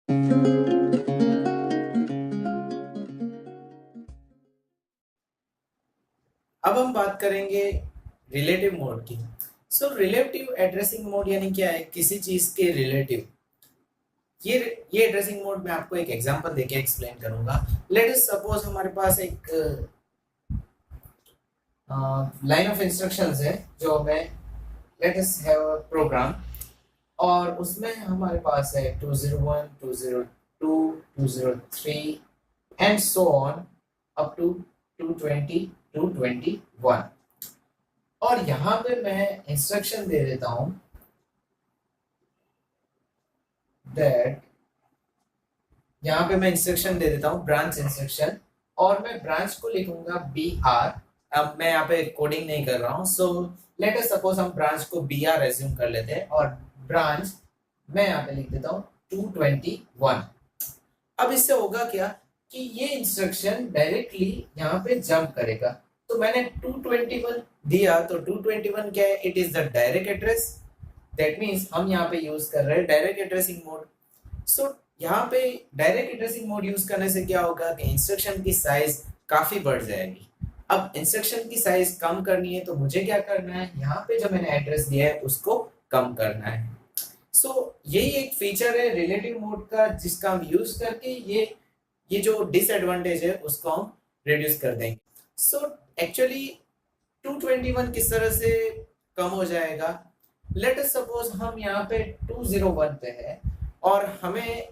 अब हम बात करेंगे रिलेटिव मोड की। रिलेटिव एड्रेसिंग मोड यानी क्या है, किसी चीज के रिलेटिव। ये एड्रेसिंग मोड में आपको एक एग्जांपल देके एक्सप्लेन करूंगा। लेट अस सपोज हमारे पास एक लाइन ऑफ इंस्ट्रक्शंस है जो हमें, let us have a program, और उसमें हमारे पास है 201, 202, 203 and so on up to 220, 221। और यहां पे मैं इंस्ट्रक्शन दे देता हूं दैट, यहाँ पे मैं इंस्ट्रक्शन दे देता हूँ ब्रांच इंस्ट्रक्शन, और मैं ब्रांच को लिखूंगा बी आर। अब मैं यहाँ पे कोडिंग नहीं कर रहा हूँ। सो लेट अस सपोज हम ब्रांच को बी आर एज्यूम कर लेते हैं, और ब्रांच मैं यहाँ पे लिख देता हूँ 221। अब इससे होगा क्या कि ये इंस्ट्रक्शन डायरेक्टली यहाँ पे जंप करेगा। तो मैंने 221 दिया, तो 221 क्या है, it is the direct address. That means हम यहाँ पे यूज कर रहे हैं डायरेक्ट एड्रेसिंग मोड। सो यहाँ पे डायरेक्ट एड्रेसिंग मोड यूज करने से क्या होगा कि इंस्ट्रक्शन की साइज काफी बढ़ जाएगी। अब इंस्ट्रक्शन की साइज कम करनी है तो मुझे क्या करना है, यहाँ पे जो मैंने एड्रेस दिया है उसको कम करना है। यही एक फीचर है रिलेटिव मोड का, जिसका हम यूज करके ये जो डिसएडवांटेज है उसको हम रिड्यूस कर देंगे। एक्चुअली 221 किस तरह से कम हो जाएगा। लेट अस सपोज हम यहाँ पे 201 पे है और हमें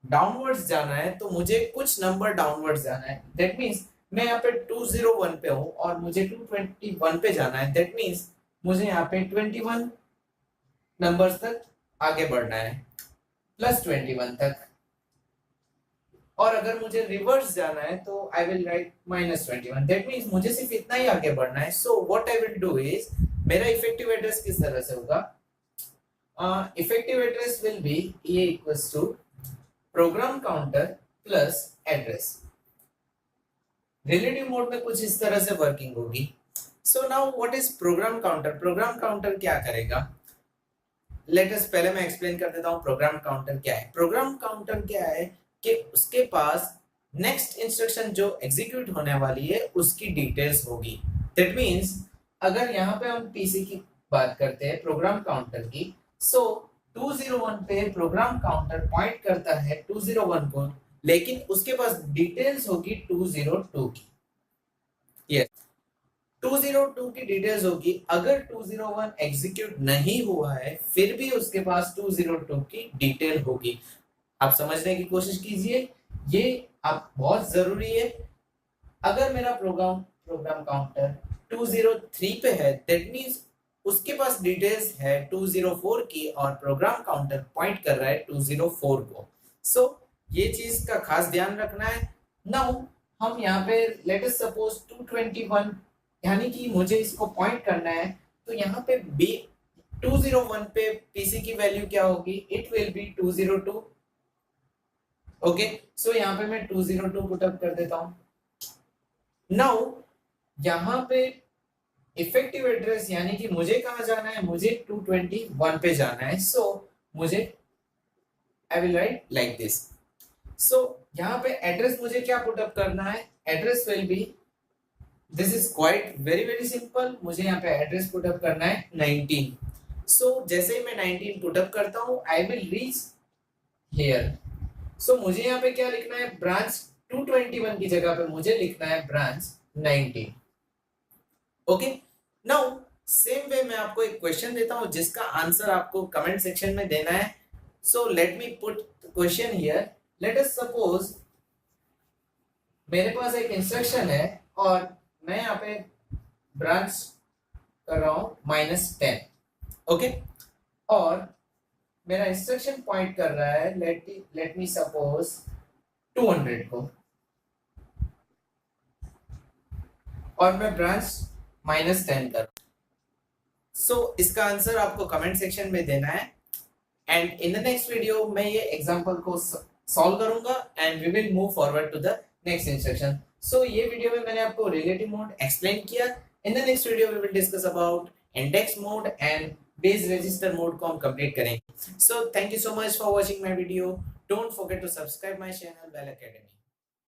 डाउनवर्ड्स जाना है, तो मुझे कुछ नंबर डाउनवर्ड्स जाना है। दैट मीन्स मैं यहाँ पे 201 पे हूँ और मुझे 221 पे जाना है। दैट मीन्स मुझे यहाँ पे 21 नंबर्स तक आगे बढ़ना है, प्लस 21 तक। और अगर मुझे रिवर्स जाना है तो I will write -21। That means मुझे सिर्फ इतना ही आगे बढ़ना है। So what I will do is, मेरा इफेक्टिव एड्रेस किस तरह से होगा, effective address will be a equals to program counter plus address. Relative mode में कुछ इस तरह से वर्किंग होगी। So now what is program counter. Program counter क्या करेगा, लेट अस पहले मैं एक्सप्लेन कर देता हूँ प्रोग्राम काउंटर क्या है। प्रोग्राम काउंटर क्या है कि उसके पास नेक्स्ट इंस्ट्रक्शन जो एग्जीक्यूट होने वाली है उसकी डिटेल्स होगी। दैट मींस अगर यहाँ पे हम पीसी की बात करते हैं प्रोग्राम काउंटर की, सो 201 पे प्रोग्राम काउंटर पॉइंट करता है 201 को, लेकिन उसके पास डिटेल्स होगी 202 की। यस, 202 की डिटेल्स होगी। अगर 201 एग्जीक्यूट नहीं हुआ है फिर भी उसके पास 202 की डिटेल होगी। आप समझने की कोशिश कीजिए, ये आप बहुत जरूरी है। अगर मेरा प्रोग्राम काउंटर 203 पे है, दैट मींस उसके पास डिटेल्स है 204 की, और प्रोग्राम काउंटर पॉइंट कर रहा है 204 को। ये चीज का खास ध्यान रखना है। नाउ हम यहाँ पे लेट अस सपोज 221, यानी कि मुझे इसको पॉइंट करना है, तो यहाँ पे बी 201 पे पीसी की वैल्यू क्या होगी, इट विल बी 202। ओके, सो यहाँ पे मैं 202 पुटअप कर देता हूँ। नाउ यहाँ पे इफेक्टिव एड्रेस यानी कि मुझे कहाँ जाना है, मुझे 221 पे जाना है। मुझे आई विल राइट लाइक दिस। यहाँ पे एड्रेस मुझे क्या पुटअप करना है, address will B, this is quite very simple. मुझे यहाँ पे एड्रेस पुटअप करना है 19। जैसे ही मैं 19 पुटअप करता हूँ आई विल रीच हियर। मुझे यहाँ पे क्या लिखना है, ब्रांच 221 की जगह पे मुझे लिखना है branch 19। Okay, now same way मैं आपको एक क्वेश्चन देता हूँ जिसका आंसर आपको कमेंट सेक्शन में देना है। Let me put question here. Let us suppose मेरे पास एक इंस्ट्रक्शन है और मैं यहाँ पे ब्रांच कर रहा हूँ -10। ओके, और मेरा इंस्ट्रक्शन पॉइंट कर रहा है लेट मी सपोज 200 को, और मैं ब्रांच -10 कर। इसका आंसर आपको कमेंट सेक्शन में देना है, and in the next video मैं ये एग्जांपल को सॉल्व करूंगा and we will move forward to the next instruction. ये वीडियो में मैंने आपको रिलेटिव मोड एक्सप्लेन किया। In the next video we will discuss about index mode and base register mode को हम कंप्लीट करेंगे। Thank you so much for watching my video. Don't forget to subscribe my channel Well Academy.